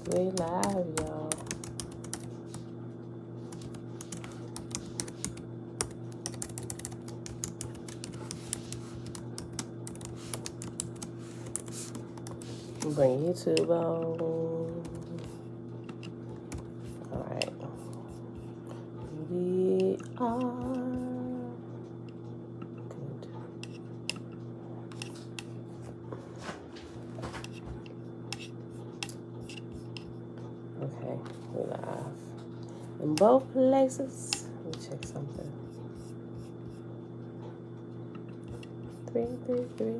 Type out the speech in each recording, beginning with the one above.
We live, y'all. Bring YouTube on. Alright. We are good. Okay, we're live. In both places. Let me check something. 33.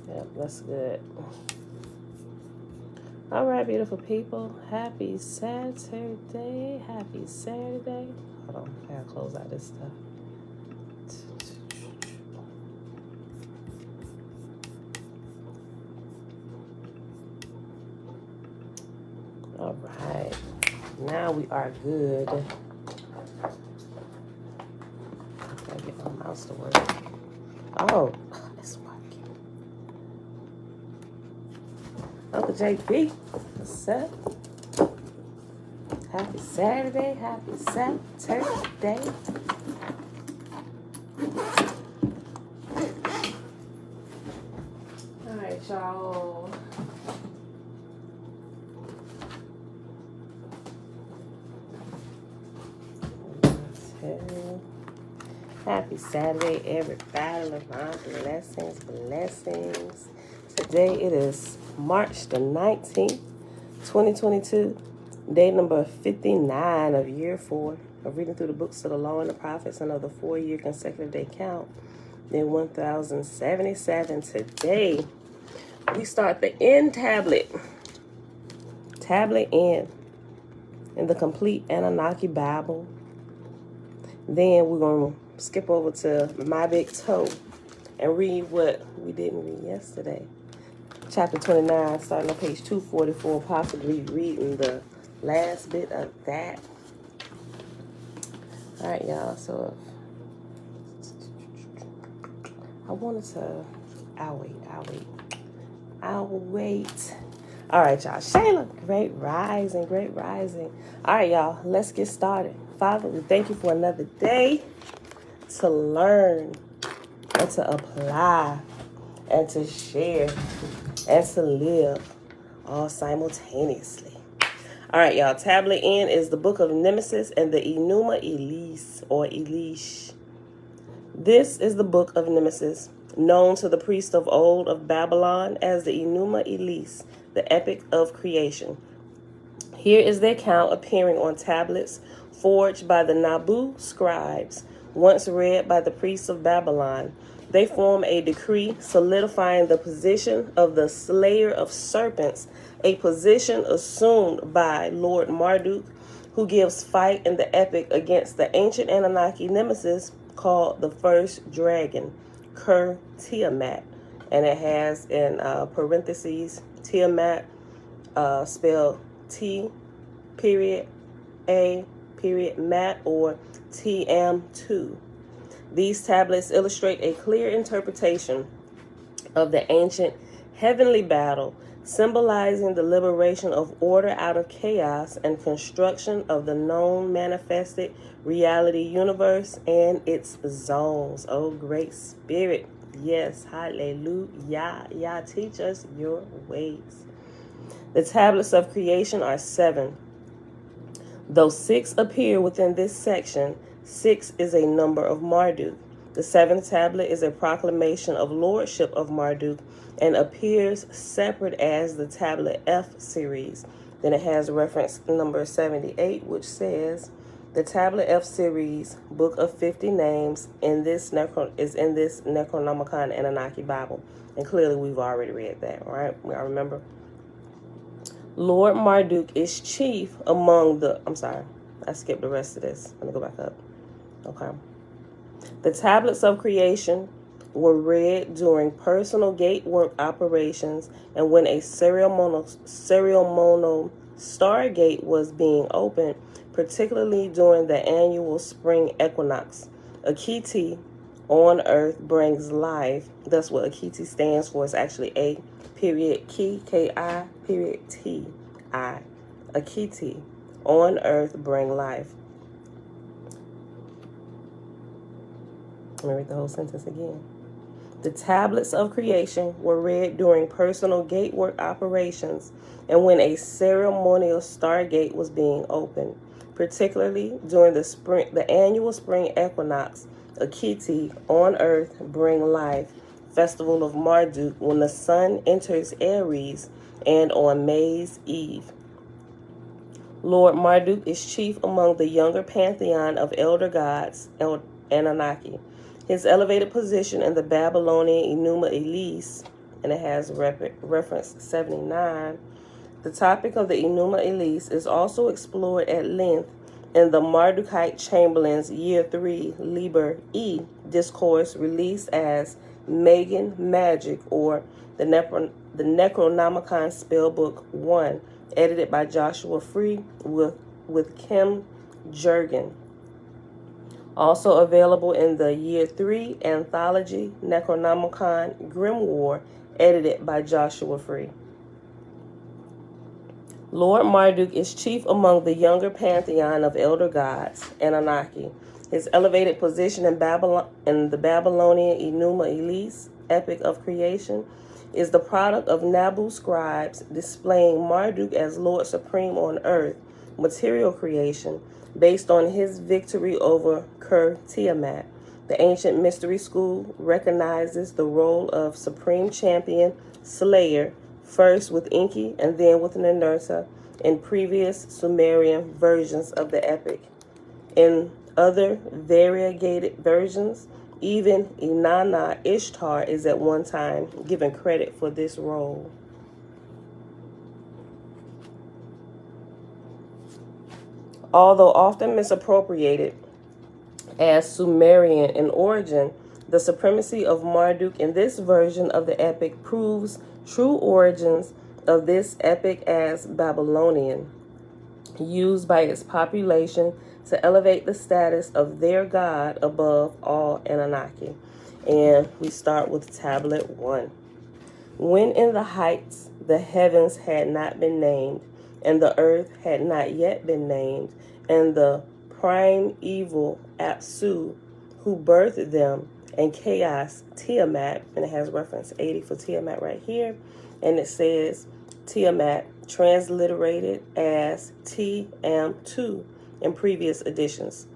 Yep, that's good. All right, beautiful people. Happy Saturday. Happy Saturday. Hold on, I gotta close out this stuff. All right, now we are good. I gotta get my mouse to work. Oh, it's working. Uncle JP, what's up? Happy Saturday, happy Saturday. All right, y'all. Happy Saturday, everybody. Levant, blessings. Today it is March the 19th, 2022. Day number 59 of year 4 of reading through the books of the law and the prophets and of the 4-year consecutive day count. Day 1077. Today we start the N tablet. Tablet N in the complete Annunaki Bible. Then we're going to skip over to My Big Toe and read what we didn't read yesterday. Chapter 29, starting on page 244, possibly reading the last bit of that. All right, y'all. So I wanted to... I'll wait. All right, y'all. Shayla, great rising. All right, y'all. Let's get started. Father, we thank you for another day to learn and to apply and to share and to live all simultaneously. All right, y'all. Tablet N is the book of Nemesis and the Enūma Elish or Elish. This is the book of Nemesis, known to the priests of old of Babylon as the Enūma Elish, the epic of creation. Here is the account appearing on tablets forged by the Nabu scribes, once read by the priests of Babylon. They form a decree solidifying the position of the slayer of serpents, a position assumed by Lord Marduk, who gives fight in the epic against the ancient Annunaki nemesis called the first dragon, Tiamat. And it has in parentheses, Tiamat, spelled T.A.Mat or TM2. These tablets illustrate a clear interpretation of the ancient heavenly battle, symbolizing the liberation of order out of chaos and construction of the known manifested reality universe and its zones. Oh, great spirit. Yes, hallelujah. Yah, teach us your ways. The tablets of creation are 7. Though 6 appear within this section, 6 is a number of Marduk. The 7th tablet is a proclamation of lordship of Marduk and appears separate as the tablet F series. Then it has reference number 78, which says, the tablet F series, book of 50 names, is in this Necronomicon Anunnaki Bible. And clearly we've already read that, right? We all remember. Lord Marduk is chief among the... I'm sorry, I skipped the rest of this. Let me go back up. Okay. The tablets of creation were read during personal gate work operations and when a ceremonial stargate was being opened, particularly during the annual spring equinox. Akiti on earth brings life. That's what Akiti stands for. It's actually A period Ki, K-I period T-I. Akiti on earth bring life. Let me read the whole sentence again. The tablets of creation were read during personal gatework operations and when a ceremonial stargate was being opened, particularly during the annual spring equinox. Akiti on earth bring life, festival of Marduk, when the sun enters Aries, and on May's Eve. Lord Marduk is chief among the younger pantheon of elder gods, Annunaki. His elevated position in the Babylonian Enūma Elish, and it has reference 79. The topic of the Enuma Elish is also explored at length in the Mardukite Chamberlain's Year 3 Liber E discourse released as Magan Magic, or the Necronomicon Spellbook 1, edited by Joshua Free with Kim Jurgen. Also available in the Year 3 anthology Necronomicon Grimoire, edited by Joshua Free. Lord Marduk is chief among the younger pantheon of elder gods, Annunaki. His elevated position in the Babylonian Enuma Elish, epic of creation, is the product of Nabu scribes displaying Marduk as Lord Supreme on earth, material creation, based on his victory over Ker Tiamat. The ancient mystery school recognizes the role of supreme champion, slayer, first with Enki and then with Ninurta in previous Sumerian versions of the epic. In other variegated versions, even Inanna Ishtar is at one time given credit for this role. Although often misappropriated as Sumerian in origin, the supremacy of Marduk in this version of the epic proves true origins of this epic as Babylonian, used by its population to elevate the status of their god above all Annunaki. And we start with tablet 1. When in the heights the heavens had not been named, and the earth had not yet been named, and the primeval Apsu, who birthed them, and chaos Tiamat, and it has reference 80 for Tiamat right here, and it says Tiamat transliterated as T-am-2 in previous editions.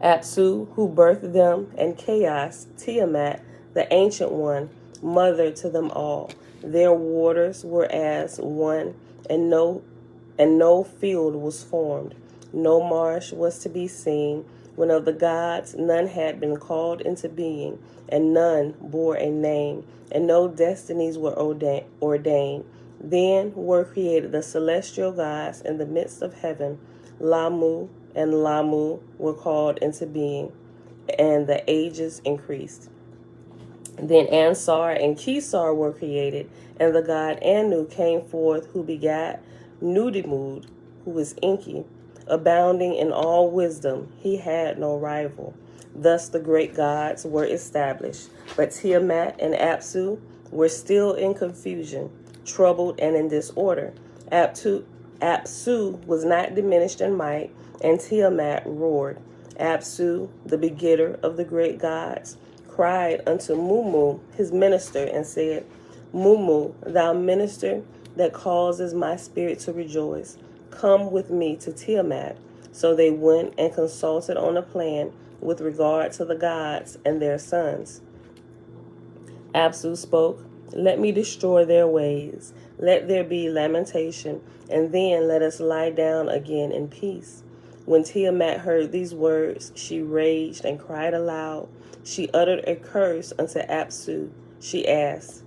Apsu, who birthed them, and chaos Tiamat, the ancient one, mother to them all. Their waters were as one, and no field was formed. No marsh was to be seen, when of the gods none had been called into being, and none bore a name, and no destinies were ordained. Then were created the celestial gods in the midst of heaven. Lamu and Lamu were called into being, and the ages increased. Then Ansar and Kesar were created, and the god Anu came forth, who begat Nudimud, who is Enki. Abounding in all wisdom, he had no rival. Thus the great gods were established, but Tiamat and Apsu were still in confusion, troubled and in disorder. Apsu was not diminished in might, and Tiamat roared. Apsu, the begetter of the great gods, cried unto Mumu, his minister, and said, Mumu, thou minister that causes my spirit to rejoice, come with me to Tiamat. So they went and consulted on a plan with regard to the gods and their sons. Apsu spoke, let me destroy their ways. Let there be lamentation, and then let us lie down again in peace. When Tiamat heard these words, she raged and cried aloud. She uttered a curse unto Apsu. She asked,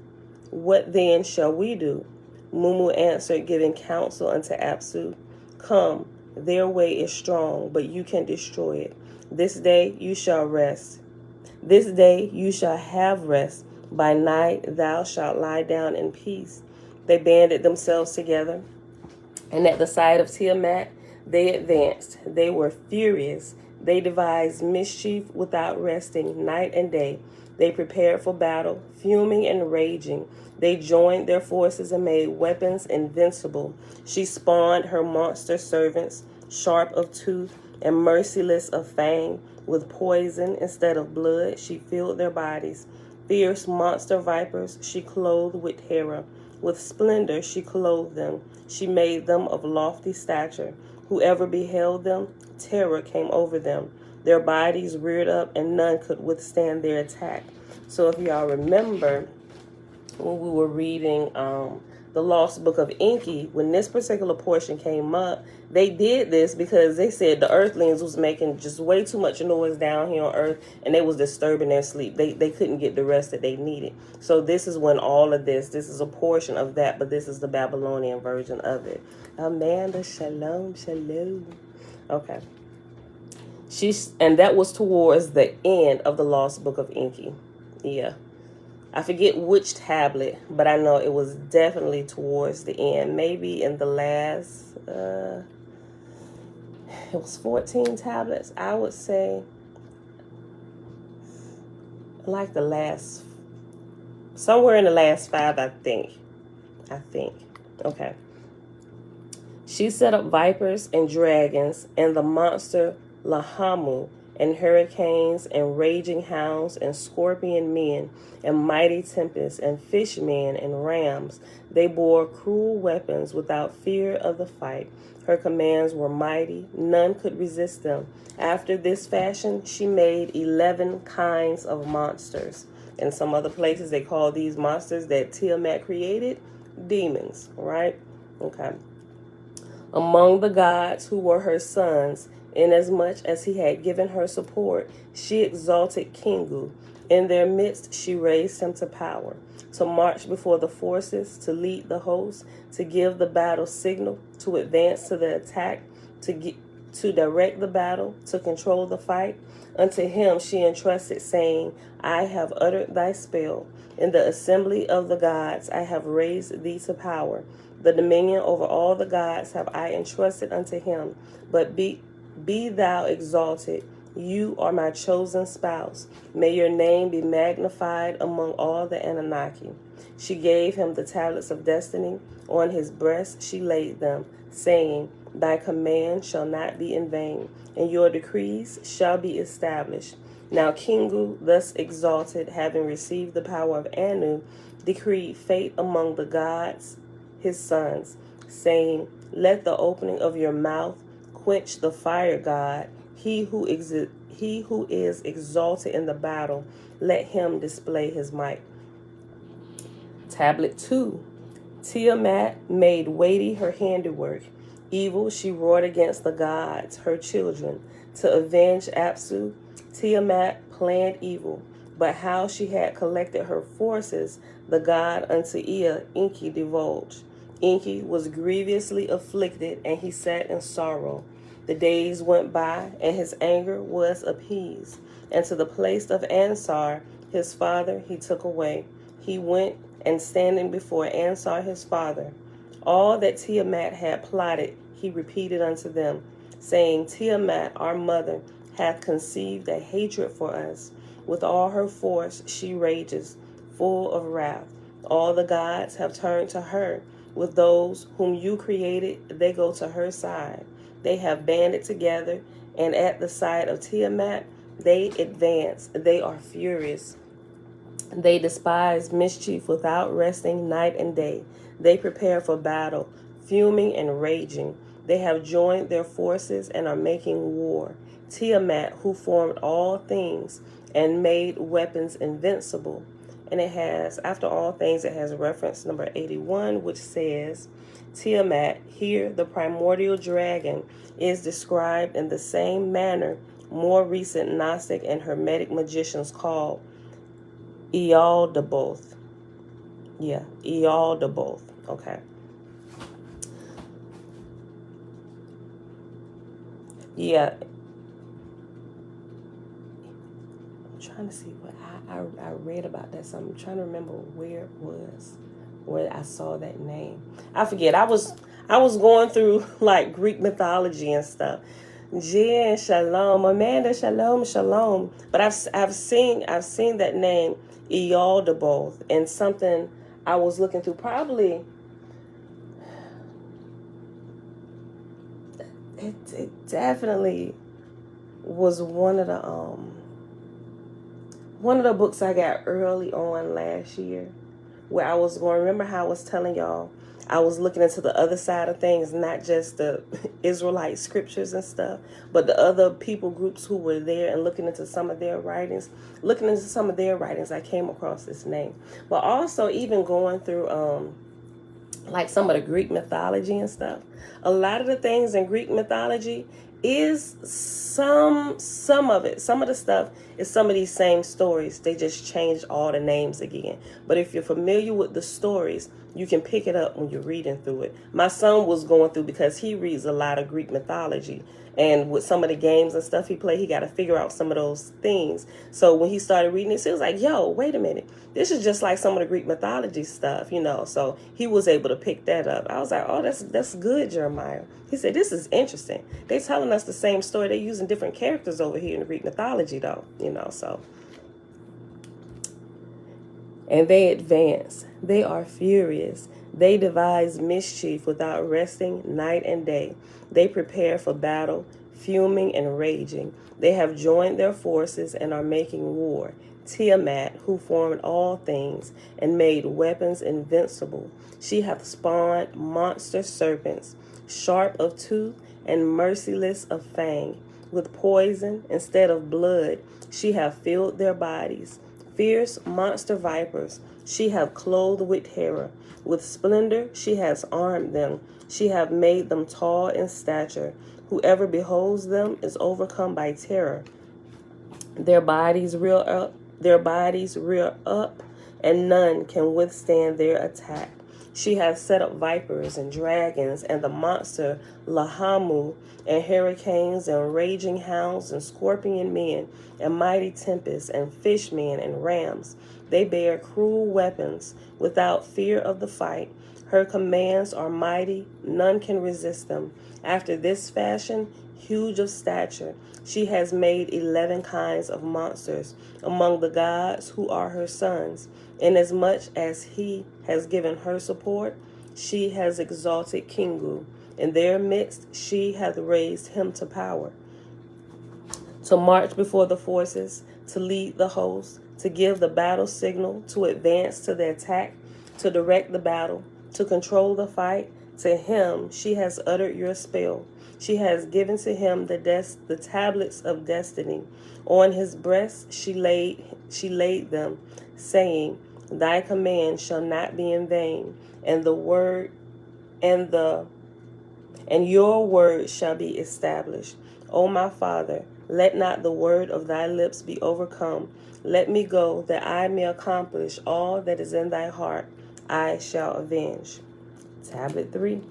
what then shall we do? Mumu answered, giving counsel unto Apsu, come, their way is strong, but you can destroy it. This day you shall rest. This day you shall have rest. By night thou shalt lie down in peace. They banded themselves together, and at the sight of Tiamat they advanced. They were furious. They devised mischief without resting night and day. They prepared for battle, fuming and raging. They joined their forces and made weapons invincible. She spawned her monster servants, sharp of tooth and merciless of fang. With poison instead of blood, she filled their bodies. Fierce monster vipers she clothed with terror. With splendor she clothed them. She made them of lofty stature. Whoever beheld them, terror came over them. Their bodies reared up, and none could withstand their attack. So if y'all remember, when we were reading the Lost Book of Enki, when this particular portion came up, they did this because they said the earthlings was making just way too much noise down here on earth, and they was disturbing their sleep. They couldn't get the rest that they needed. So this is when all of this is a portion of that, but this is the Babylonian version of it. Amanda, shalom, shalom. Okay. And that was towards the end of the Lost Book of Enki. Yeah. I forget which tablet, but I know it was definitely towards the end. Maybe in the last, it was 14 tablets. I would say like the last, somewhere in the last 5, I think. Okay. She set up vipers and dragons and the monster Lahamu, and hurricanes and raging hounds and scorpion men and mighty tempests and fish men and rams. They bore cruel weapons without fear of the fight. Her commands were mighty. None could resist them. After this fashion, she made 11 kinds of monsters. In some other places, they call these monsters that Tiamat created demons, right? Okay. Among the gods who were her sons, inasmuch as he had given her support, she exalted Kingu. In their midst she raised him to power, to march before the forces, to lead the host, to give the battle signal, to advance to the attack, to direct the battle, to control the fight. Unto him she entrusted, saying, I have uttered thy spell. In the assembly of the gods I have raised thee to power. The dominion over all the gods have I entrusted unto him. But be thou exalted. You are my chosen spouse. May your name be magnified among all the Annunaki. She gave him the tablets of destiny. On his breast she laid them, saying, Thy command shall not be in vain, and your decrees shall be established. Now Kingu, thus exalted, having received the power of Anu, decreed fate among the gods, his sons, saying, Let the opening of your mouth quench the fire god. He who is exalted in the battle, let him display his might. Tablet 2. Tiamat made weighty her handiwork. Evil she wrought against the gods, her children. To avenge Apsu, Tiamat planned evil. But how she had collected her forces, the god unto Ea, Enki, divulged. Enki was grievously afflicted, and he sat in sorrow. The days went by, and his anger was appeased. And to the place of Ansar, his father, he took away. He went, and standing before Ansar his father, all that Tiamat had plotted, he repeated unto them, saying, Tiamat, our mother, hath conceived a hatred for us. With all her force she rages, full of wrath. All the gods have turned to her. With those whom you created, they go to her side. They have banded together, and at the sight of Tiamat, they advance. They are furious. They despise mischief without resting night and day. They prepare for battle, fuming and raging. They have joined their forces and are making war. Tiamat, who formed all things and made weapons invincible. And it has, after all things, it has reference number 81, which says, Tiamat, here the primordial dragon, is described in the same manner more recent Gnostic and Hermetic magicians call Ealdaboth. Yeah, Ealdaboth. Okay. Yeah. I'm trying to see what I read about that. So I'm trying to remember where it was, where I saw that name. I forget. I was going through like Greek mythology and stuff. Jen, shalom, Amanda, shalom, shalom. But I've seen that name Ealdeboth, and something I was looking through. Probably it definitely was one of the books I got early on last year, where I was going. Remember how I was telling y'all I was looking into the other side of things, not just the Israelite scriptures and stuff, but the other people groups who were there, and looking into some of their writings. Looking into some of their writings, I came across this name. But also even going through like some of the Greek mythology and stuff. A lot of the things in Greek mythology is some of it. Some of the stuff is some of these same stories. They just changed all the names again. But if you're familiar with the stories, you can pick it up when you're reading through it. My son was going through, because he reads a lot of Greek mythology. And with some of the games and stuff he played, he got to figure out some of those things. So when he started reading it, he was like, yo, wait a minute. This is just like some of the Greek mythology stuff, you know. So he was able to pick that up. I was like, oh, that's good, Jeremiah. He said, this is interesting. They're telling us the same story. They're using different characters over here in the Greek mythology, though, you know, so. And they advance. They are furious. They devise mischief without resting night and day. They prepare for battle, fuming and raging. They have joined their forces and are making war. Tiamat, who formed all things and made weapons invincible. She hath spawned monster serpents, sharp of tooth and merciless of fang. With poison instead of blood, she hath filled their bodies. Fierce monster vipers she hath clothed with terror. With splendor she has armed them. She hath made them tall in stature. Whoever beholds them is overcome by terror. Their bodies rear up, and none can withstand their attack. She hath set up vipers and dragons, and the monster Lahamu, and hurricanes, and raging hounds, and scorpion men, and mighty tempests, and fishmen, and rams. They bear cruel weapons, without fear of the fight. Her commands are mighty, none can resist them. After this fashion, huge of stature, she has made 11 kinds of monsters among the gods who are her sons. Inasmuch as he has given her support, she has exalted Kingu. In their midst she hath raised him to power, to march before the forces, to lead the host, to give the battle signal, to advance to the attack, to direct the battle, to control the fight. To him she has uttered your spell. She has given to him the tablets of destiny. On his breast she laid them, saying, Thy command shall not be in vain, and your word shall be established. O my Father, let not the word of thy lips be overcome. Let me go, that I may accomplish all that is in thy heart. I shall avenge. Tablet 3.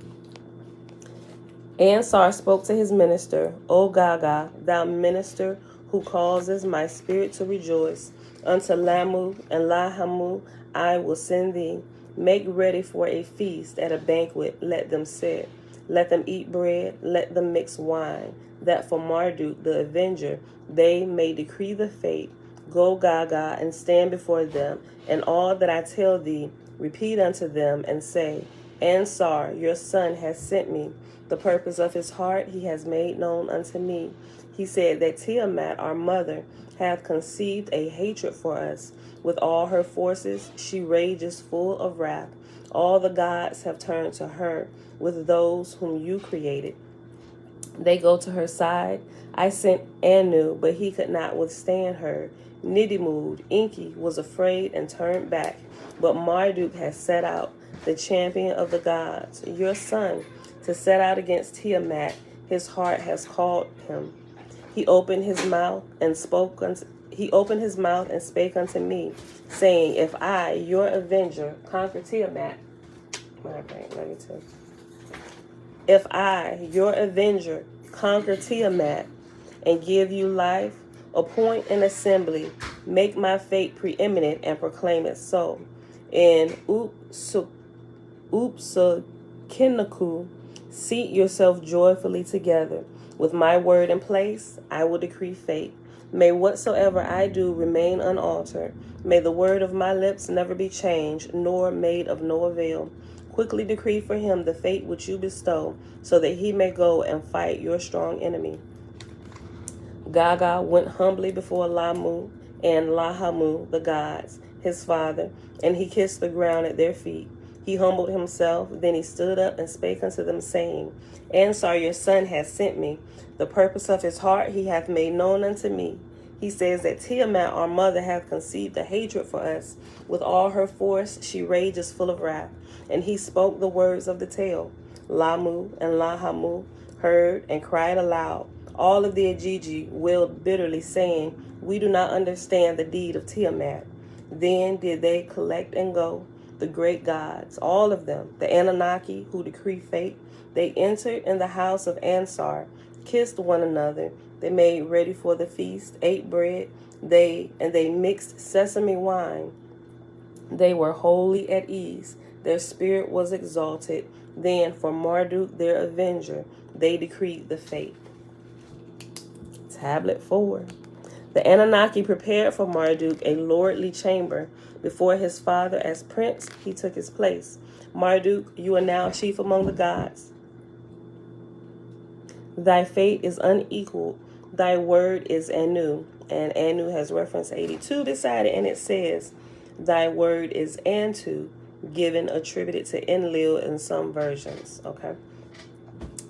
Ansar spoke to his minister, O Gaga, thou minister who causes my spirit to rejoice. Unto Lamu and Lahamu I will send thee. Make ready for a feast, at a banquet let them sit. Let them eat bread, let them mix wine, that for Marduk the avenger they may decree the fate. Go, Gaga, and stand before them, and all that I tell thee repeat unto them, and say, Ansar, your son, has sent me. The purpose of his heart he has made known unto me. He said that Tiamat, our mother, hath conceived a hatred for us. With all her forces she rages full of wrath. All the gods have turned to her with those whom you created. They go to her side. I sent Anu, but he could not withstand her. Nidimud, Enki, was afraid and turned back. But Marduk has set out, the champion of the gods, your son, to set out against Tiamat. His heart has called him. He opened his mouth and spake unto me, saying, If I, your avenger, conquer Tiamat, if I, your avenger, conquer Tiamat and give you life, appoint an assembly Make my fate preeminent and proclaim it so. In Upsukinaku, seat yourself joyfully together. With my word in place, I will decree fate. May whatsoever I do remain unaltered. May the word of my lips never be changed, nor made of no avail. Quickly decree for him the fate which you bestow, so that he may go and fight your strong enemy. Gaga went humbly before Lamu and Lahamu, the gods, his father, and he kissed the ground at their feet. He humbled himself, then he stood up and spake unto them, saying, Ansar, your son hath sent me. The purpose of his heart he hath made known unto me. He says that Tiamat, our mother, hath conceived a hatred for us. With all her force she rages full of wrath. And he spoke the words of the tale. Lamu and Lahamu heard and cried aloud. All of the Ajiji wailed bitterly, saying, We do not understand the deed of Tiamat. Then did they collect and go, the great gods, all of them, the Annunaki who decree fate. They entered in the house of Ansar, kissed one another. They made ready for the feast, ate bread, they mixed sesame wine. They were wholly at ease. Their spirit was exalted. Then for Marduk, their avenger, they decreed the fate. Tablet 4. The Anunnaki prepared for Marduk a lordly chamber. Before his father as prince, he took his place. Marduk, you are now chief among the gods. Thy fate is unequaled. Thy word is Anu. And Anu has reference 82 beside it, and it says, Thy word is Antu, given attributed to Enlil in some versions. Okay.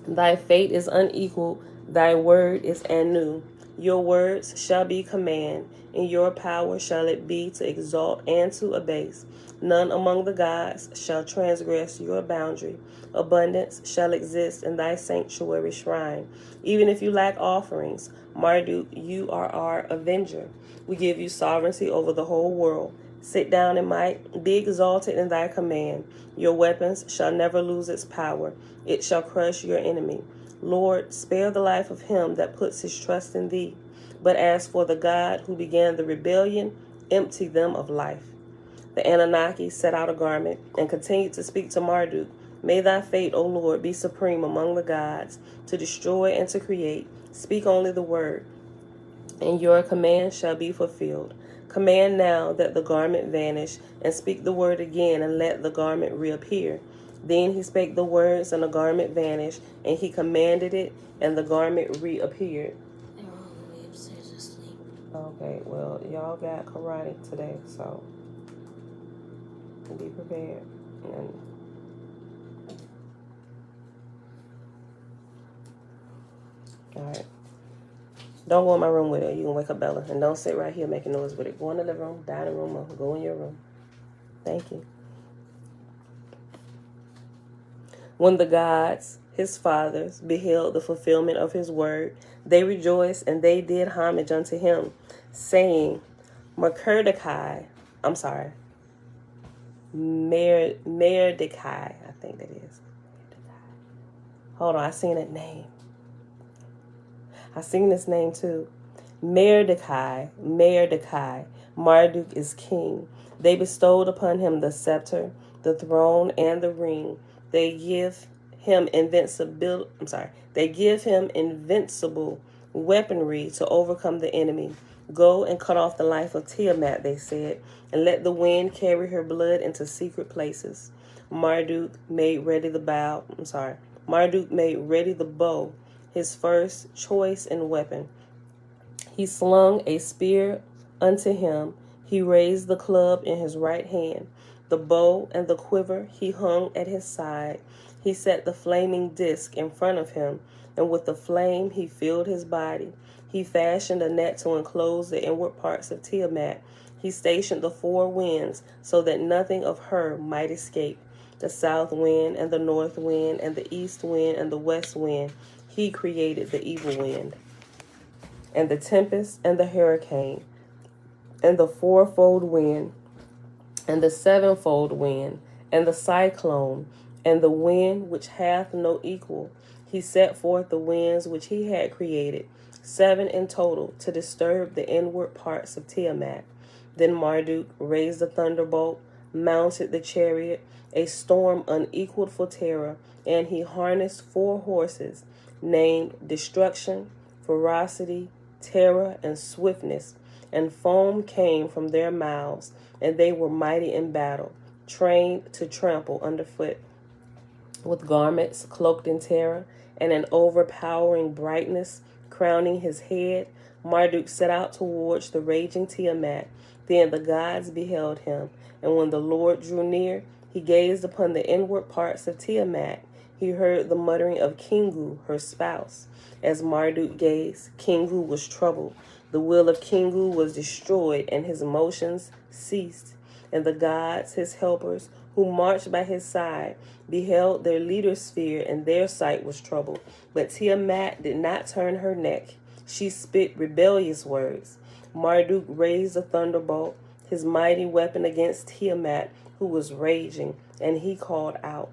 Thy fate is unequaled. Thy word is Anu. Your words shall be command. In your power shall it be to exalt and to abase. None among the gods shall transgress your boundary. Abundance shall exist in thy sanctuary shrine. Even if you lack offerings, Marduk, you are our avenger. We give you sovereignty over the whole world. Sit down in might, be exalted in thy command. Your weapons shall never lose its power. It shall crush your enemy. Lord, spare the life of him that puts his trust in thee. But as for the God who began the rebellion, empty them of life. The Anunnaki set out a garment and continued to speak to Marduk. May thy fate, O Lord, be supreme among the gods, to destroy and to create. Speak only the word, and your command shall be fulfilled. Command now that the garment vanish, and speak the word again, and let the garment reappear. Then he spake the words, and the garment vanished, and he commanded it, and the garment reappeared. They were all the way upstairs asleep. Okay, well, y'all got karate today, so be prepared. And all right. Don't go in my room with it. You can wake up Bella. And don't sit right here making noise with it. Go in the living room, dining room, or go in your room. Thank you. When the gods, his fathers, beheld the fulfillment of his word, they rejoiced and they did homage unto him, saying, Merdecai, I think that is. Hold on, I seen that name. I seen this name too. Merdecai, Marduk is king. They bestowed upon him the scepter, the throne, and the ring. They give him invincible weaponry to overcome the enemy. Go and cut off the life of Tiamat, they said, and let the wind carry her blood into secret places. Marduk made ready the bow, his first choice and weapon. He slung a spear unto him. He raised the club in his right hand. The bow and the quiver he hung at his side. He set the flaming disc in front of him, and with the flame he filled his body. He fashioned a net to enclose the inward parts of Tiamat. He stationed the four winds so that nothing of her might escape. The south wind and the north wind and the east wind and the west wind. He created the evil wind, and the tempest and the hurricane, and the fourfold wind, and the sevenfold wind, and the cyclone, and the wind which hath no equal. He set forth the winds which he had created, 7 in total, to disturb the inward parts of Tiamat. Then Marduk raised a thunderbolt, mounted the chariot, a storm unequaled for terror, and he harnessed 4 horses, named Destruction, Ferocity, Terror, and Swiftness, and foam came from their mouths, and they were mighty in battle, trained to trample underfoot. With garments cloaked in terror, and an overpowering brightness crowning his head, Marduk set out towards the raging Tiamat. Then the gods beheld him, and when the Lord drew near, he gazed upon the inward parts of Tiamat. He heard the muttering of Kingu, her spouse. As Marduk gazed, Kingu was troubled. The will of Kingu was destroyed, and his motions ceased. And the gods, his helpers, who marched by his side, beheld their leader's fear, and their sight was troubled. But Tiamat did not turn her neck. She spit rebellious words. Marduk raised a thunderbolt, his mighty weapon against Tiamat, who was raging, and he called out,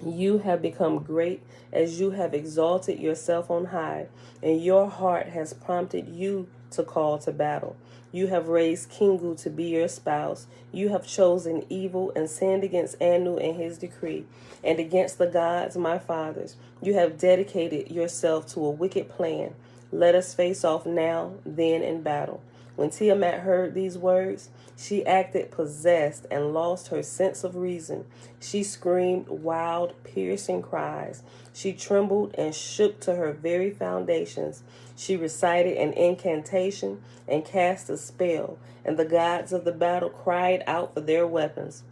"You have become great as you have exalted yourself on high, and your heart has prompted you to call to battle. You have raised Kingu to be your spouse. You have chosen evil and sinned against Anu and his decree, and against the gods, my fathers. You have dedicated yourself to a wicked plan. Let us face off now, then in battle." When Tiamat heard these words, she acted possessed and lost her sense of reason. She screamed wild, piercing cries. She trembled and shook to her very foundations. She recited an incantation and cast a spell, and the gods of the battle cried out for their weapons.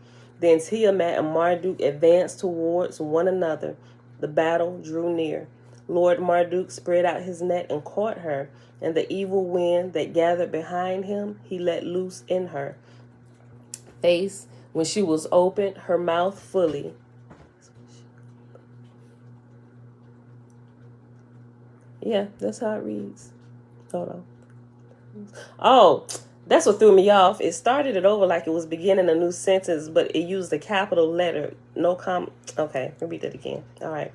Then Tiamat and Marduk advanced towards one another. The battle drew near. Lord Marduk spread out his net and caught her, and the evil wind that gathered behind him he let loose in her face when she was opened, her mouth fully. Yeah, that's how it reads. Hold on. Oh, that's what threw me off. It started it over like it was beginning a new sentence, but it used a capital letter. No com. Okay, let me read that again. All right.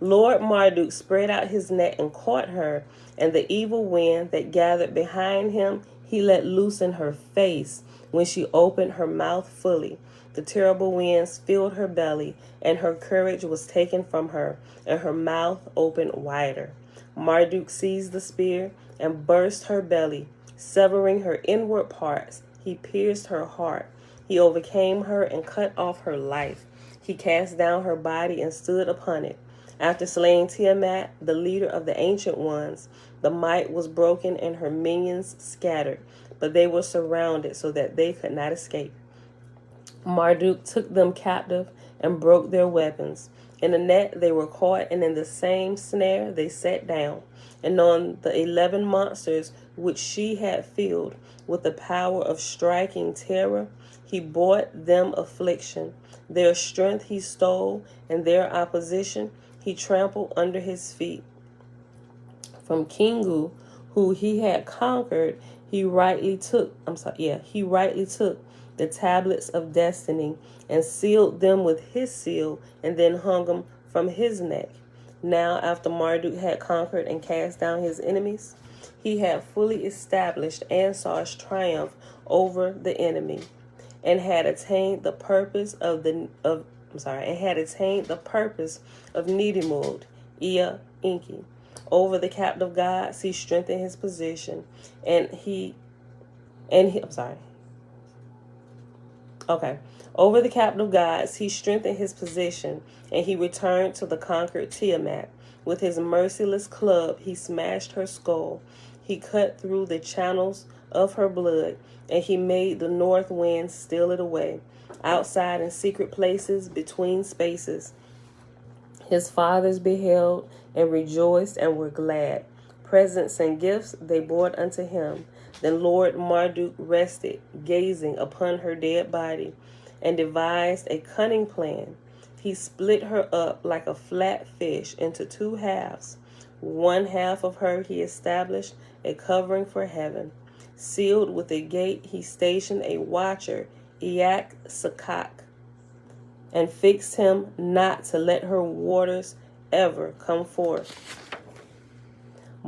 Lord Marduk spread out his net and caught her, and the evil wind that gathered behind him he let loose in her face when she opened her mouth fully. The terrible winds filled her belly, and her courage was taken from her, and her mouth opened wider. Marduk seized the spear and burst her belly, severing her inward parts. He pierced her heart. He overcame her and cut off her life. He cast down her body and stood upon it. After slaying Tiamat, the leader of the ancient ones, the might was broken and her minions scattered, but they were surrounded so that they could not escape. Marduk took them captive and broke their weapons. In the net they were caught, and in the same snare they sat down. And on the 11 monsters which she had filled with the power of striking terror, he brought them affliction. Their strength he stole, and their opposition he trampled under his feet. From Kingu, who he had conquered, he rightly took the tablets of destiny and sealed them with his seal, and then hung them from his neck. Now, after Marduk had conquered and cast down his enemies, he had fully established Ansar's triumph over the enemy, and had attained the purpose of Nidimud, Ea Inki. Over the captive gods, he strengthened his position, Over the captive gods, he strengthened his position, and he returned to the conquered Tiamat. With his merciless club, he smashed her skull. He cut through the channels of her blood, and he made the north wind steal it away. Outside in secret places, between spaces, his fathers beheld and rejoiced and were glad. Presents and gifts they brought unto him. Then Lord Marduk rested, gazing upon her dead body, and devised a cunning plan. He split her up like a flat fish into 2 halves. One half of her he established a covering for heaven. Sealed with a gate, he stationed a watcher, Iak Sakak, and fixed him not to let her waters ever come forth.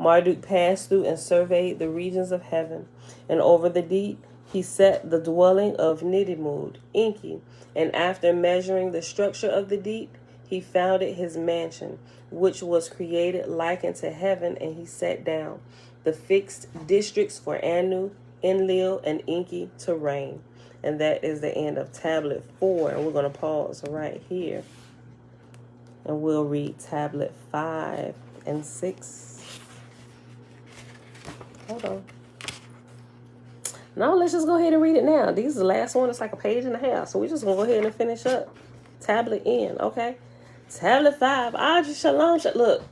Marduk passed through and surveyed the regions of heaven, and over the deep he set the dwelling of Nidimud, Enki, and after measuring the structure of the deep, he founded his mansion, which was created like unto heaven, and he set down the fixed districts for Anu, Enlil, and Enki to reign. And that is the end of tablet 4, and we're going to pause right here, and we'll read tablet 5 and 6. Hold on. No, let's just go ahead and read it now. These are the last one. It's like a page and a half. So we're just going to go ahead and finish up tablet N, okay? Tablet 5. Audrey, shalom. Look,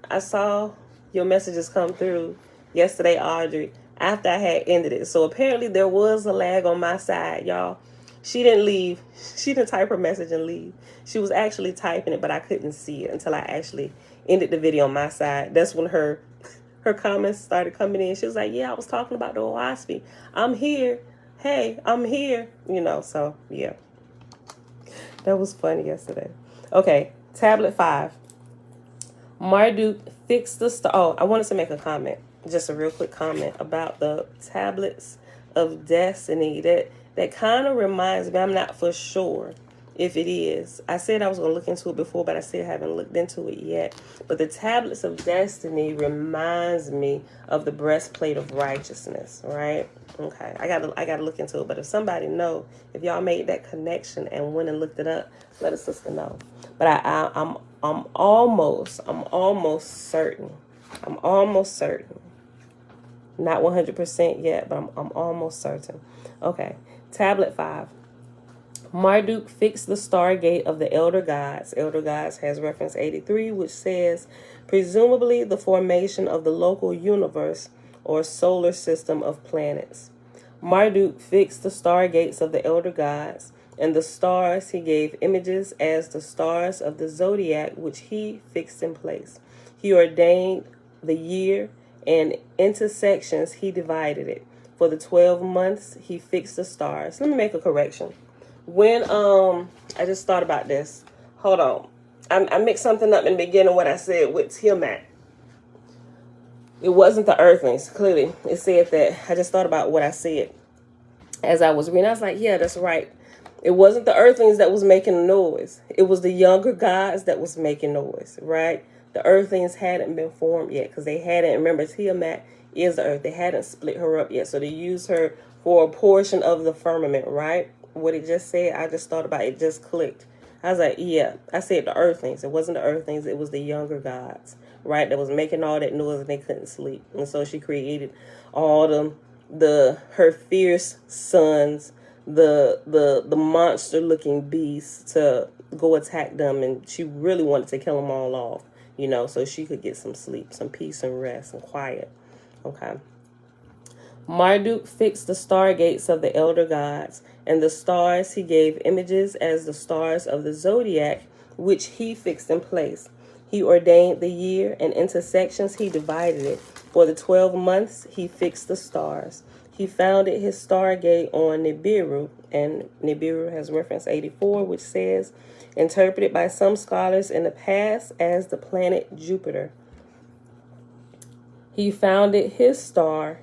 I saw your messages come through yesterday, Audrey, after I had ended it. So apparently there was a lag on my side, y'all. She didn't leave. She didn't type her message and leave. She was actually typing it, but I couldn't see it until I actually ended the video on my side. That's when her comments started coming in. She was like, yeah, I was talking about the OSP. I'm here. Hey, I'm here. You know, so yeah. That was funny yesterday. Okay, tablet 5. Marduk fixed the star. Oh, I wanted to make a comment. Just a real quick comment about the tablets of destiny. That kind of reminds me, I'm not for sure if it is. I said I was going to look into it before, but I still haven't looked into it yet. But the tablets of destiny reminds me of the breastplate of righteousness, right? Okay, I gotta look into it. But if somebody know, if y'all made that connection and went and looked it up, let a sister know. But I'm almost certain. I'm almost certain. Not 100% yet, but I'm almost certain. Okay, tablet 5. Marduk fixed the stargate of the elder gods. Elder gods has reference 83, which says, presumably the formation of the local universe or solar system of planets. Marduk fixed the stargates of the elder gods, and the stars he gave images as the stars of the zodiac, which he fixed in place. He ordained the year, and into sections he divided it. For the 12 months he fixed the stars. Let me make a correction. When I just thought about this. Hold on. I mixed something up in the beginning what I said with Tiamat. It wasn't the earthlings, clearly. It said that. I just thought about what I said as I was reading. I was like, yeah, that's right. It wasn't the earthlings that was making noise. It was the younger gods that was making noise, right? The earthlings hadn't been formed yet because they hadn't. Remember, Tiamat is the earth. They hadn't split her up yet. So they used her for a portion of the firmament, right? What it just said, I just thought about it. It just clicked. I was like, yeah, I said the earthlings. It wasn't the earthlings. It was the younger gods, right? That was making all that noise and they couldn't sleep. And so she created all her fierce sons, the monster looking beasts to go attack them. And she really wanted to kill them all off, you know, so she could get some sleep, some peace and rest and quiet. Okay. Marduk fixed the stargates of the elder gods, and the stars he gave images as the stars of the zodiac, which he fixed in place. He ordained the year, and into sections he divided it. For the 12 months he fixed the stars. He founded his stargate on Nibiru, and Nibiru has reference 84, which says, interpreted by some scholars in the past as the planet Jupiter. He founded his stargate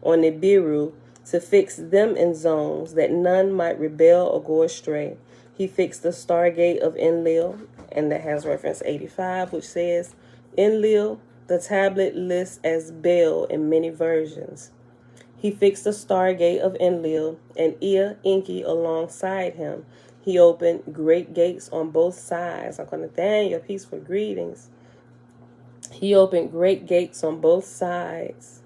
on Nibiru to fix them in zones that none might rebel or go astray. He fixed the stargate of Enlil, and that has reference 85, which says, Enlil, the tablet lists as Bel in many versions. He fixed the stargate of Enlil, and Ea, Enki alongside him. He opened great gates on both sides. I'm going to thank your peaceful greetings. He opened great gates on both sides,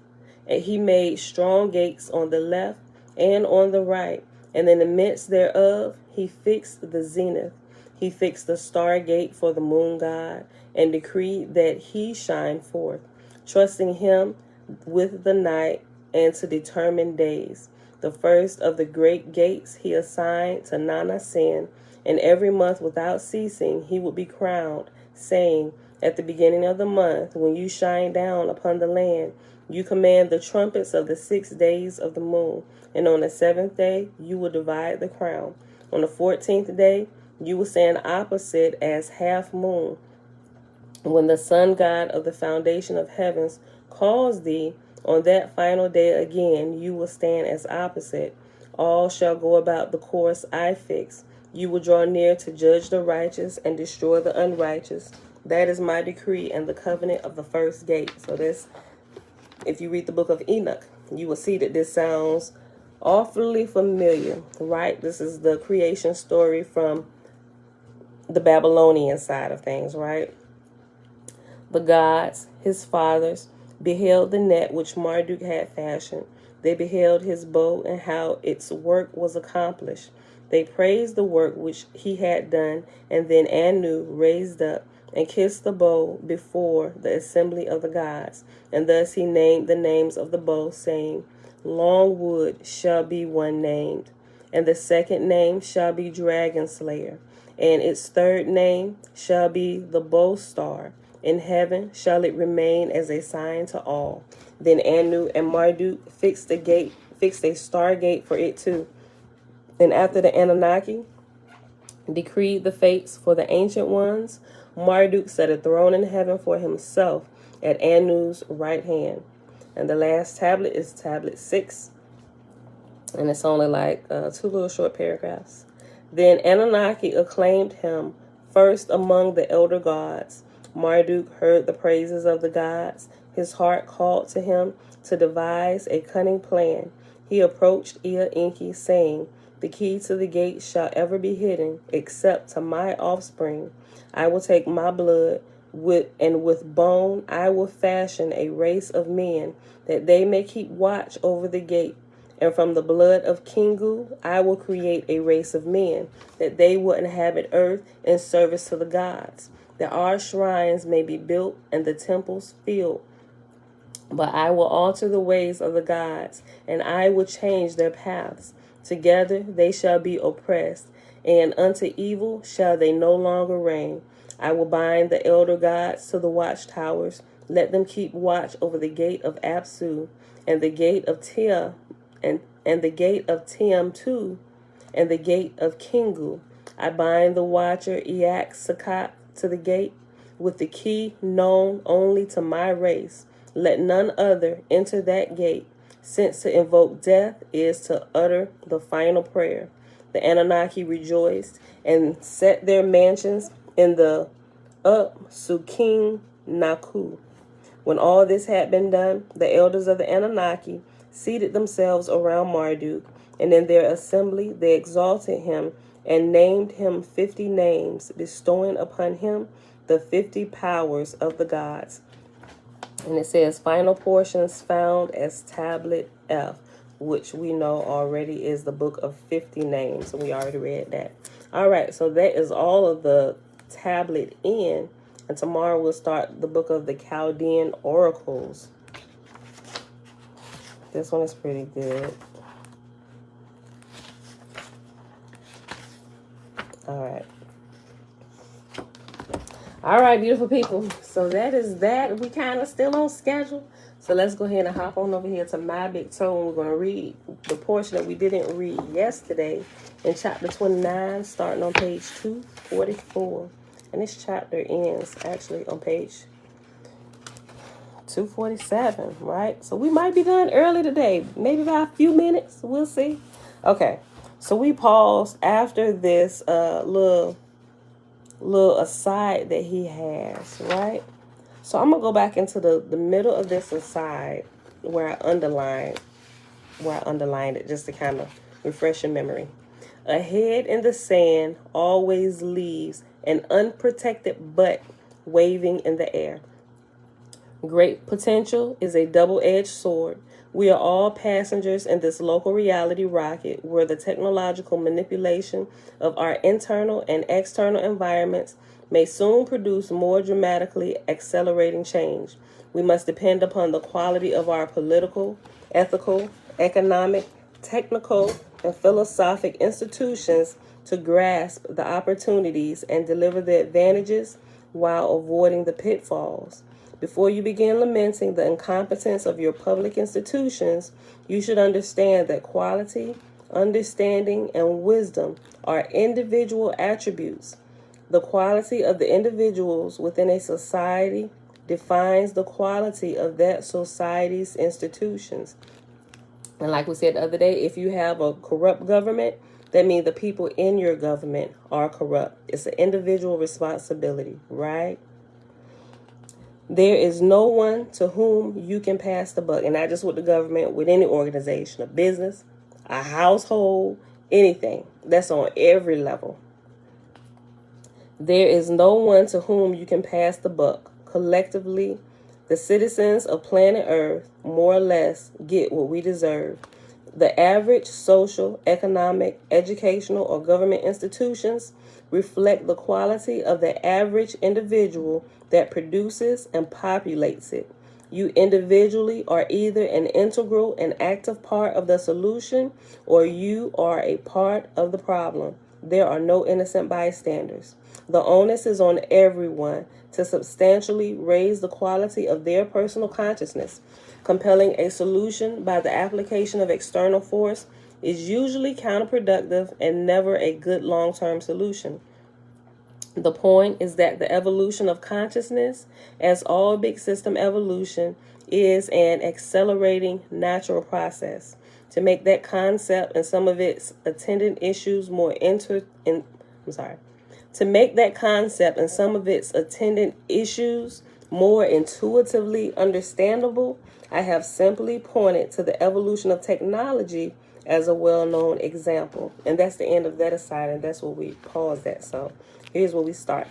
and he made strong gates on the left and on the right, and in the midst thereof he fixed the zenith. He fixed the stargate for the moon god, and decreed that he shine forth, trusting him with the night and to determine days. The first of the great gates he assigned to Nana Sin, and every month without ceasing he would be crowned, saying, at the beginning of the month, when you shine down upon the land, you command the trumpets of the 6 days of the moon, and on the 7th day you will divide the crown. On the 14th day you will stand opposite as half moon, When the sun god of the foundation of heavens calls thee on that final day again, you will stand as opposite. All shall go about the course I fix. You will draw near to judge the righteous and destroy the unrighteous. That is my decree and the covenant of the first gate. So this, if you read the book of Enoch, you will see that this sounds awfully familiar, right? This is the creation story from the Babylonian side of things, right? The gods, his fathers, beheld the net which Marduk had fashioned. They beheld his bow and how its work was accomplished. They praised the work which he had done, and then Anu raised up and kissed the bow before the assembly of the gods. And thus he named the names of the bow, saying, Longwood shall be one named, and the second name shall be Dragon Slayer, and its third name shall be the Bow Star. In heaven shall it remain as a sign to all. Then Anu and Marduk fixed a star gate for it too. And after the Annunaki decreed the fates for the ancient ones, Marduk set a throne in heaven for himself at Anu's right hand. And the last tablet is tablet 6. And it's only like 2 little short paragraphs. Then Annunaki acclaimed him first among the elder gods. Marduk heard the praises of the gods. His heart called to him to devise a cunning plan. He approached Ea Enki, saying, The key to the gate shall ever be hidden, except to my offspring. I will take my blood, and with bone I will fashion a race of men, that they may keep watch over the gate. And from the blood of Kingu I will create a race of men, that they will inhabit earth in service to the gods, that our shrines may be built and the temples filled. But I will alter the ways of the gods, and I will change their paths. Together they shall be oppressed, and unto evil shall they no longer reign. I will bind the elder gods to the watchtowers. Let them keep watch over the gate of Apsu, and the gate of Tia, and the gate of Tiam too, and the gate of Kingu. I bind the watcher Eak Sakat to the gate with the key known only to my race. Let none other enter that gate, since to invoke death is to utter the final prayer. The Anunnaki rejoiced and set their mansions in the Suking Naku. When all this had been done, the elders of the Anunnaki seated themselves around Marduk, and in their assembly they exalted him and named him 50 names, bestowing upon him the 50 powers of the gods. And it says final portions found as tablet F, which we know already is the book of 50 names. We already read that. All right, so that is all of the tablet N. And tomorrow we'll start the book of the Chaldean oracles. This one is pretty good. All right, beautiful people. So that is that. We kind of still on schedule. So let's go ahead and hop on over here to my big toe. And we're going to read the portion that we didn't read yesterday in chapter 29, starting on page 244. And this chapter ends actually on page 247, right? So we might be done early today, maybe by a few minutes. We'll see. Okay, so we paused after this little aside that he has, right? So I'm gonna go back into the middle of this aside where I underlined it just to kind of refresh your memory. A head in the sand always leaves an unprotected butt waving in the air. Great potential is a double-edged sword. We are all passengers in this local reality rocket where the technological manipulation of our internal and external environments may soon produce more dramatically accelerating change. We must depend upon the quality of our political, ethical, economic, technical, and philosophic institutions to grasp the opportunities and deliver the advantages while avoiding the pitfalls. Before you begin lamenting the incompetence of your public institutions, you should understand that quality, understanding, and wisdom are individual attributes. The quality of the individuals within a society defines the quality of that society's institutions. And like we said the other day, if you have a corrupt government, that means the people in your government are corrupt. It's an individual responsibility, right? There is no one to whom you can pass the buck, and not just with the government, with any organization, a business, a household, anything. That's on every level. There is no one to whom you can pass the buck. Collectively, the citizens of planet Earth more or less get what we deserve. The average social, economic, educational, or government institutions reflect the quality of the average individual that produces and populates it. You individually are either an integral and active part of the solution, or you are a part of the problem. There are no innocent bystanders. The onus is on everyone to substantially raise the quality of their personal consciousness. Compelling a solution by the application of external force is usually counterproductive and never a good long-term solution. The point is that the evolution of consciousness, as all big system evolution, is an accelerating natural process. To make that concept and some of its attendant issues more intuitively understandable, I have simply pointed to the evolution of technology as a well-known example. And that's the end of that aside, and that's where we pause that. So here's where we start.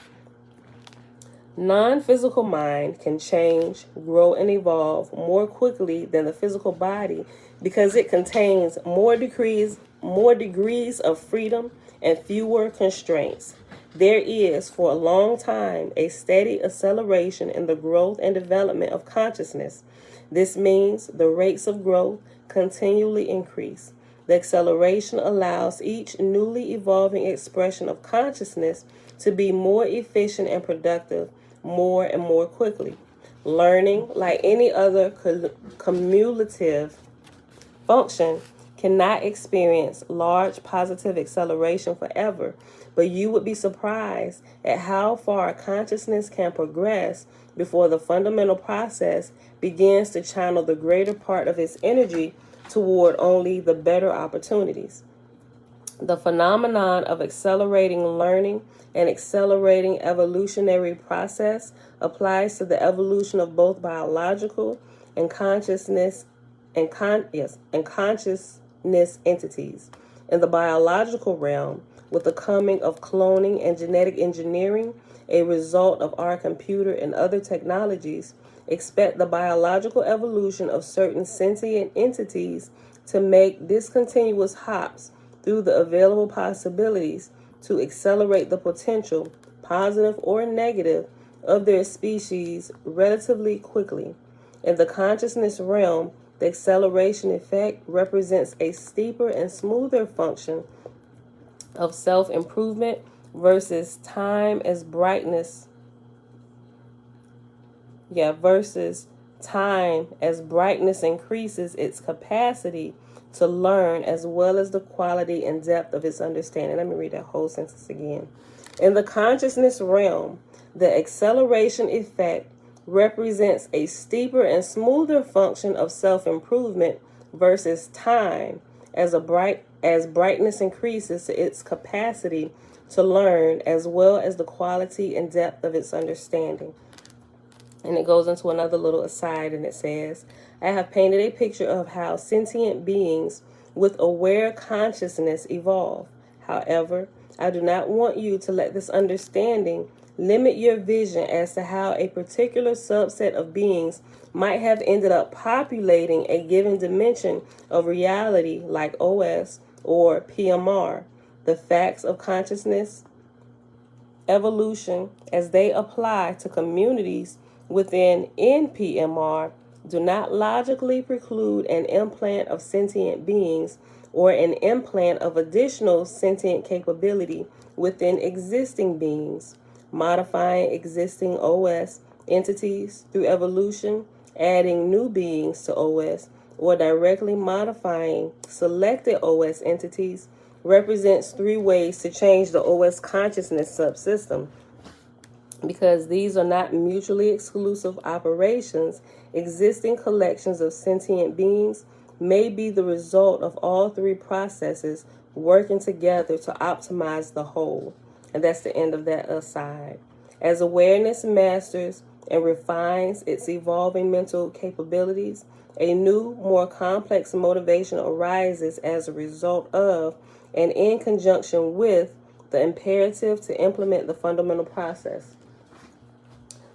Non-physical mind can change, grow, and evolve more quickly than the physical body because it contains more degrees of freedom and fewer constraints. There is, for a long time, a steady acceleration in the growth and development of consciousness. This means the rates of growth continually increase. The acceleration allows each newly evolving expression of consciousness to be more efficient and productive more and more quickly. Learning, like any other cumulative function, cannot experience large positive acceleration forever, but you would be surprised at how far consciousness can progress before the fundamental process begins to channel the greater part of its energy toward only the better opportunities. The phenomenon of accelerating learning and accelerating evolutionary process applies to the evolution of both biological and consciousness entities. In the biological realm, with the coming of cloning and genetic engineering, a result of our computer and other technologies, expect the biological evolution of certain sentient entities to make discontinuous hops through the available possibilities to accelerate the potential, positive or negative, of their species relatively quickly. In the consciousness realm, the acceleration effect represents a steeper and smoother function of self-improvement versus time as brightness increases its capacity to learn, as well as the quality and depth of its understanding. Let me read that whole sentence again. In the consciousness realm, the acceleration effect represents a steeper and smoother function of self-improvement versus time as brightness increases its capacity to learn, as well as the quality and depth of its understanding. And it goes into another little aside, and it says, I have painted a picture of how sentient beings with aware consciousness evolve. However, I do not want you to let this understanding limit your vision as to how a particular subset of beings might have ended up populating a given dimension of reality like OS or PMR. The facts of consciousness evolution as they apply to communities within NPMR do not logically preclude an implant of sentient beings or an implant of additional sentient capability within existing beings. Modifying existing OS entities through evolution, adding new beings to OS, or directly modifying selected OS entities represents 3 ways to change the OS consciousness subsystem. Because these are not mutually exclusive operations, existing collections of sentient beings may be the result of all 3 processes working together to optimize the whole. And that's the end of that aside. As awareness masters and refines its evolving mental capabilities, a new, more complex motivation arises as a result of and in conjunction with the imperative to implement the fundamental process.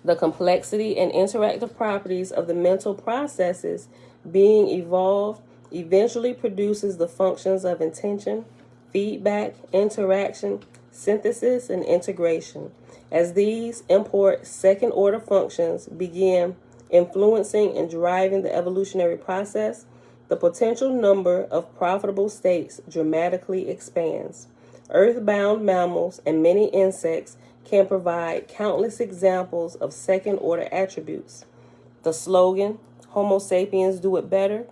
The complexity and interactive properties of the mental processes being evolved eventually produces the functions of intention, feedback, interaction, synthesis, and integration. As these import second-order functions begin influencing and driving the evolutionary process, the potential number of profitable states dramatically expands. Earthbound mammals and many insects can provide countless examples of second-order attributes. The slogan, Homo sapiens do it better,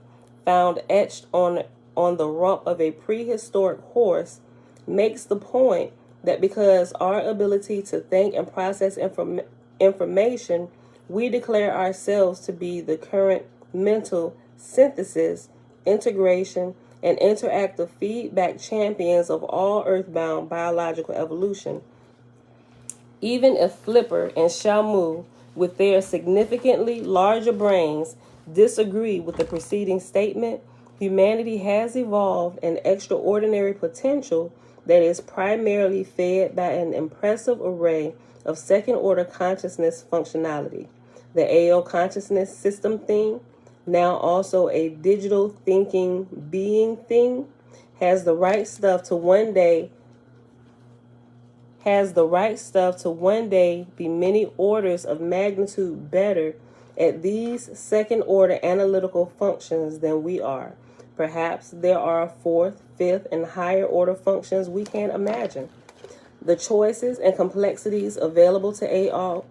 found etched on the rump of a prehistoric horse, makes the point that because our ability to think and process information, we declare ourselves to be the current mental synthesis, integration, and interactive feedback champions of all earthbound biological evolution. Even if Flipper and Shamu, with their significantly larger brains, disagree with the preceding statement, humanity has evolved an extraordinary potential that is primarily fed by an impressive array of second-order consciousness functionality. The AO consciousness system thing, now also a digital thinking being thing, has the right stuff to one day be many orders of magnitude better at these second-order analytical functions than we are. Perhaps there are 4th, 5th, and higher order functions we can't imagine. The choices and complexities available to AO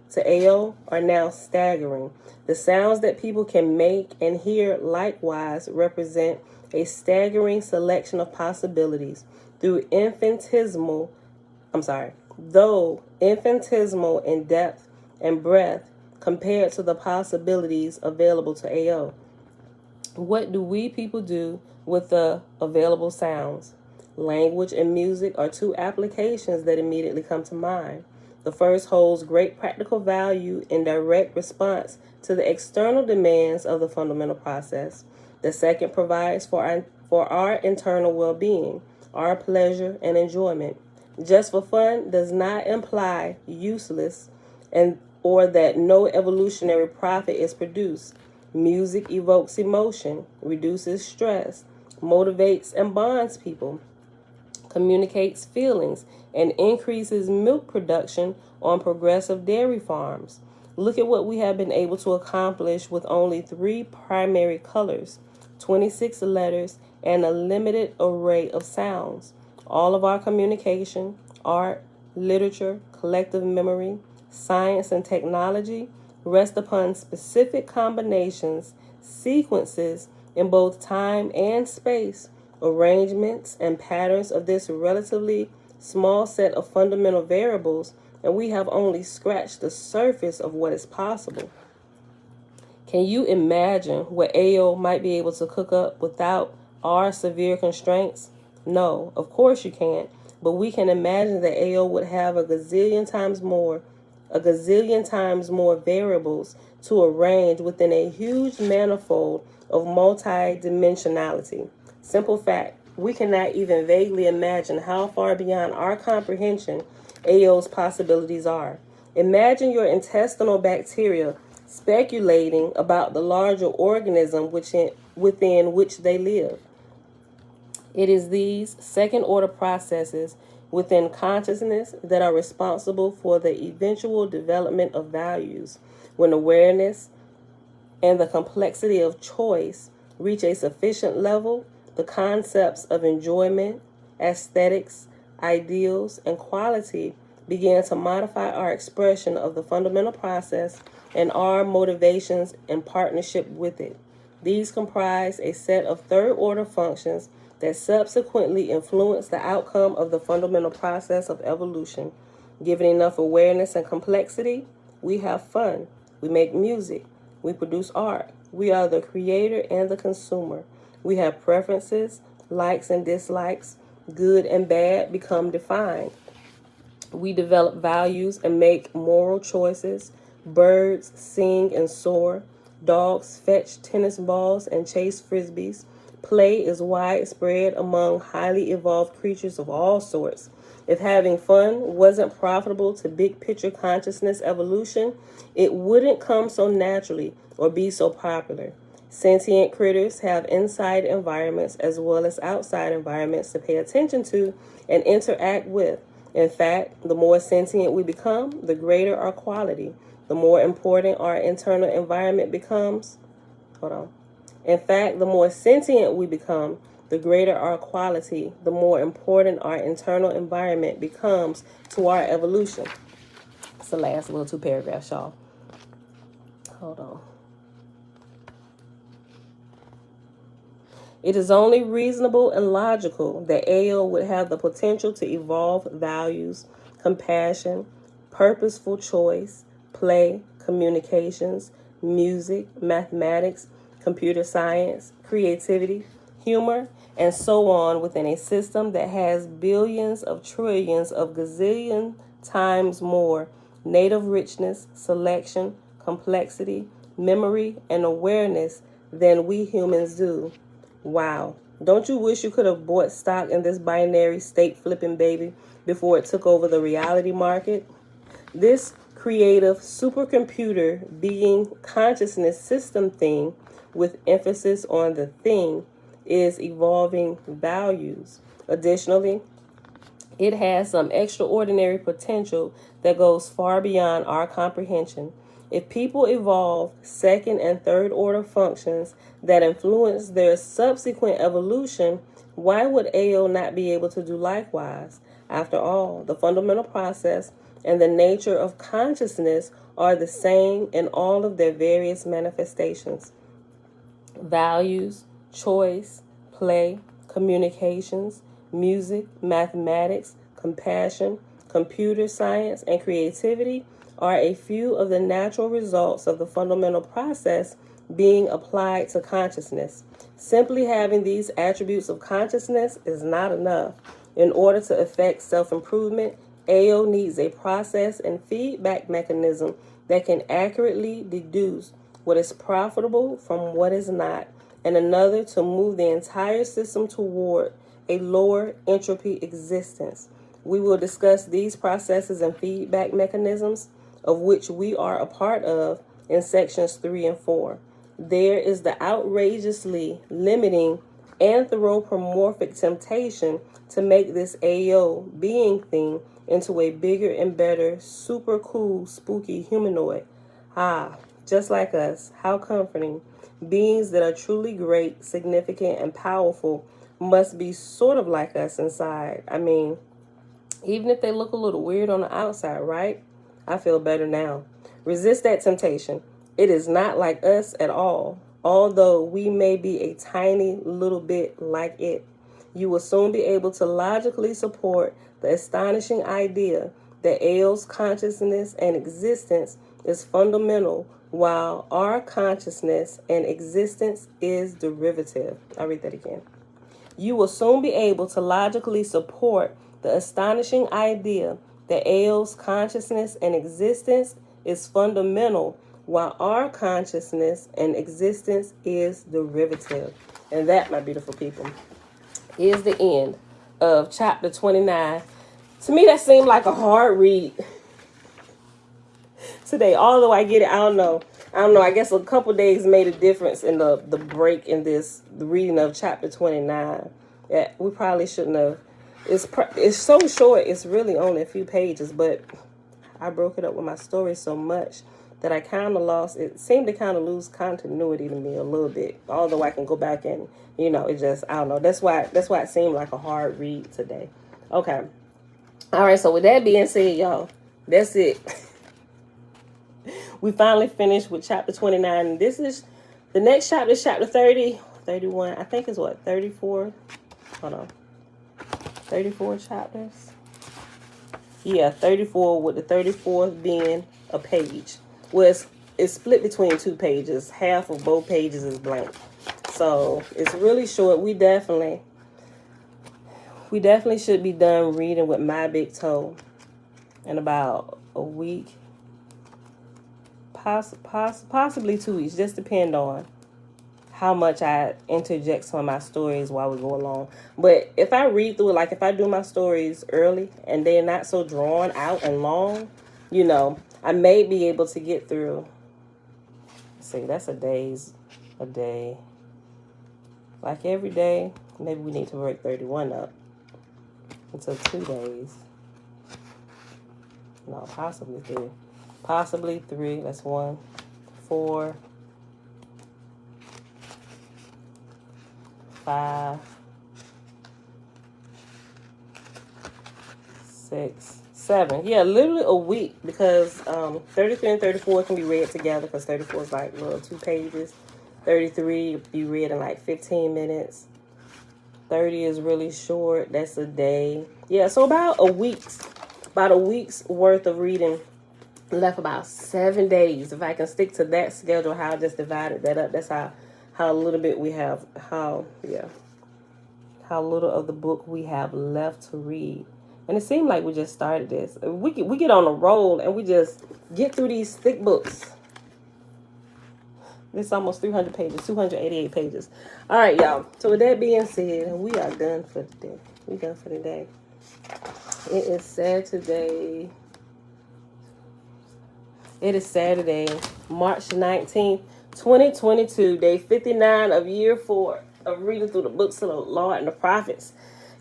are now staggering. The sounds that people can make and hear likewise represent a staggering selection of possibilities, though infinitesimal in depth and breadth compared to the possibilities available to AO. What do we people do with the available sounds? Language and music are 2 applications that immediately come to mind. The first holds great practical value in direct response to the external demands of the fundamental process. The second provides for our internal well-being, our pleasure and enjoyment. Just for fun does not imply useless or that no evolutionary profit is produced. Music evokes emotion, reduces stress, motivates and bonds people, communicates feelings, and increases milk production on progressive dairy farms. Look at what we have been able to accomplish with only 3 primary colors, 26 letters, and a limited array of sounds. All of our communication, art, literature, collective memory, science, and technology rest upon specific combinations, sequences in both time and space, arrangements and patterns of this relatively small set of fundamental variables, and we have only scratched the surface of what is possible. Can you imagine what AO might be able to cook up without our severe constraints? No, of course you can't, but we can imagine that AO would have a gazillion times more variables to arrange within a huge manifold of multi-dimensionality. Simple fact, we cannot even vaguely imagine how far beyond our comprehension AO's possibilities are. Imagine your intestinal bacteria speculating about the larger organism within which they live. It is these second-order processes within consciousness that are responsible for the eventual development of values. When awareness and the complexity of choice reach a sufficient level, the concepts of enjoyment, aesthetics, ideals, and quality begin to modify our expression of the fundamental process and our motivations in partnership with it. These comprise a set of third-order functions that subsequently influence the outcome of the fundamental process of evolution. Given enough awareness and complexity, we have fun. We make music. We produce art. We are the creator and the consumer. We have preferences, likes and dislikes. Good and bad become defined. We develop values and make moral choices. Birds sing and soar. Dogs fetch tennis balls and chase frisbees. Play is widespread among highly evolved creatures of all sorts. If having fun wasn't profitable to big picture consciousness evolution, it wouldn't come so naturally or be so popular. Sentient critters have inside environments as well as outside environments to pay attention to and interact with. In fact, the more sentient we become, the greater our quality. The more important our internal environment becomes. In fact, the more sentient we become, the greater our quality, the more important our internal environment becomes to our evolution. It's the last little 2 paragraphs, y'all. Hold on. It is only reasonable and logical that AO would have the potential to evolve values, compassion, purposeful choice, play, communications, music, mathematics, computer science, creativity, humor, and so on within a system that has billions of trillions of gazillion times more native richness, selection, complexity, memory, and awareness than we humans do. Wow. Don't you wish you could have bought stock in this binary state flipping baby before it took over the reality market? This creative supercomputer being consciousness system thing, with emphasis on the thing, is evolving values. Additionally, it has some extraordinary potential that goes far beyond our comprehension. If people evolve second and third order functions that influence their subsequent evolution, why would AO not be able to do likewise? After all, the fundamental process and the nature of consciousness are the same in all of their various manifestations. Values, choice, play, communications, music, mathematics, compassion, computer science, and creativity are a few of the natural results of the fundamental process being applied to consciousness. Simply having these attributes of consciousness is not enough. In order to effect self-improvement, AO needs a process and feedback mechanism that can accurately deduce what is profitable from what is not, and another to move the entire system toward a lower entropy existence. We will discuss these processes and feedback mechanisms, of which we are a part of, in sections 3 and 4. There is the outrageously limiting anthropomorphic temptation to make this AO being thing into a bigger and better, super cool, spooky humanoid. Just like us. How comforting. Beings that are truly great, significant, and powerful must be sort of like us inside. I mean, even if they look a little weird on the outside, right? I feel better now. Resist that temptation. It is not like us at all, although we may be a tiny little bit like it. You will soon be able to logically support the astonishing idea that AO's consciousness and existence is fundamental, while our consciousness and existence is derivative. I'll read that again. You will soon be able to logically support the astonishing idea that AO's consciousness and existence is fundamental, while our consciousness and existence is derivative. And that, my beautiful people, is the end of chapter 29. To me, that seemed like a hard read today, although I get it. I don't know. I guess a couple days made a difference in the break in the reading of chapter 29. Yeah, we probably shouldn't have. It's so short. It's really only a few pages, but I broke it up with my story so much that I kind of lost. It seemed to kind of lose continuity to me a little bit. Although I can go back and it just, I don't know. That's why it seemed like a hard read today. Okay. All right. So with that being said, y'all, that's it. We finally finished with chapter 29. And this is the next chapter, is chapter 30, 31. I think it's 34. Hold on. 34 chapters. Yeah, 34 with the 34th being a page. Well, it's split between 2 pages. Half of both pages is blank. So it's really short. We definitely should be done reading with my big toe in about a week. Possibly 2 weeks. Just depend on how much I interject some of my stories while we go along. But if I read through it, like if I do my stories early and they're not so drawn out and long, you know, I may be able to get through. See, that's a day. Like every day, maybe we need to break 31 up into 2 days. No, possibly 3. Possibly 3. That's 1, 4, 5, 6, 7. Yeah, literally a week, because 33 and 34 can be read together, because 34 is like little 2 pages. 33 be read in like 15 minutes. 30 is really short. That's a day. Yeah, so about a week's worth of reading left. About 7 days. If I can stick to that schedule, how I just divided that up, that's how little bit we have, how little of the book we have left to read. And it seemed like we just started this. We get on a roll and we just get through these thick books. It's almost 300 pages, 288 pages. All right, y'all. So with that being said, we are done for the day. We done for the day. It is Saturday. It is Saturday, March 19th, 2022, day 59 of year 4 of reading through the books of the Law and the Prophets.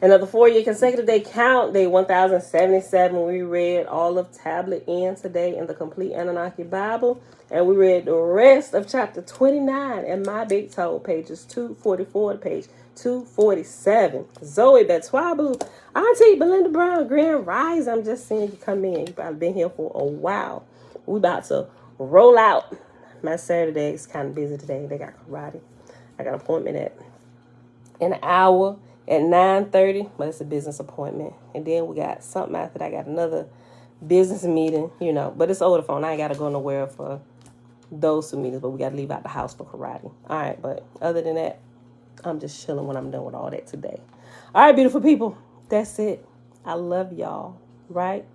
And of the 4-year consecutive day count, day 1077, we read all of Tablet N today in the Complete Annunaki Bible. And we read the rest of chapter 29 in my big toe, pages 244 to page 247. Zoe Betwabu, Auntie Belinda Brown, Grand Rise. I'm just seeing you come in. You've probably been here for a while. We about to roll out. My Saturday is kind of busy today. They got karate. I got an appointment at an hour at 9:30, but it's a business appointment. And then we got something after that. I got another business meeting, you know, but it's over the phone. I ain't got to go nowhere for those 2 meetings, but we got to leave out the house for karate. All right, but other than that, I'm just chilling when I'm done with all that today. All right, beautiful people, that's it. I love y'all, right?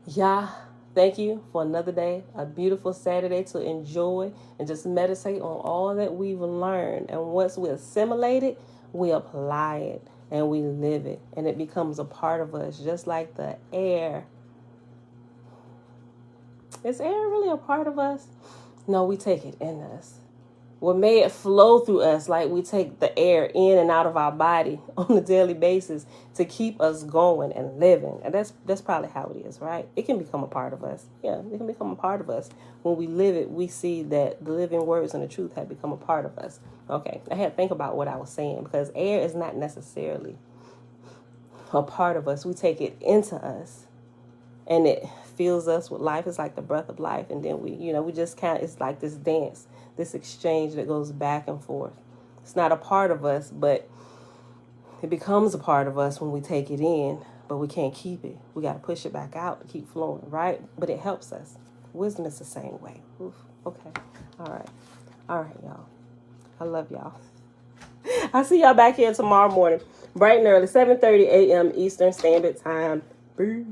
Yeah. Thank you for another day, a beautiful Saturday to enjoy and just meditate on all that we've learned. And once we assimilate it, we apply it and we live it. And it becomes a part of us, just like the air. Is air really a part of us? No, we take it in us. Well, may it flow through us like we take the air in and out of our body on a daily basis to keep us going and living. And that's probably how it is, right? It can become a part of us. Yeah, it can become a part of us. When we live it, we see that the living words and the truth have become a part of us. Okay, I had to think about what I was saying, because air is not necessarily a part of us. We take it into us and it fills us with life. It's like the breath of life. And then we just it's like this dance, this exchange that goes back and forth. It's not a part of us, but it becomes a part of us when we take it in, but we can't keep it. We got to push it back out to keep flowing, right? But it helps us. Wisdom is the same way. Oof. Okay. All right, y'all. I love y'all. I'll see y'all back here tomorrow morning, bright and early, 7:30 a.m. Eastern Standard Time. Bye.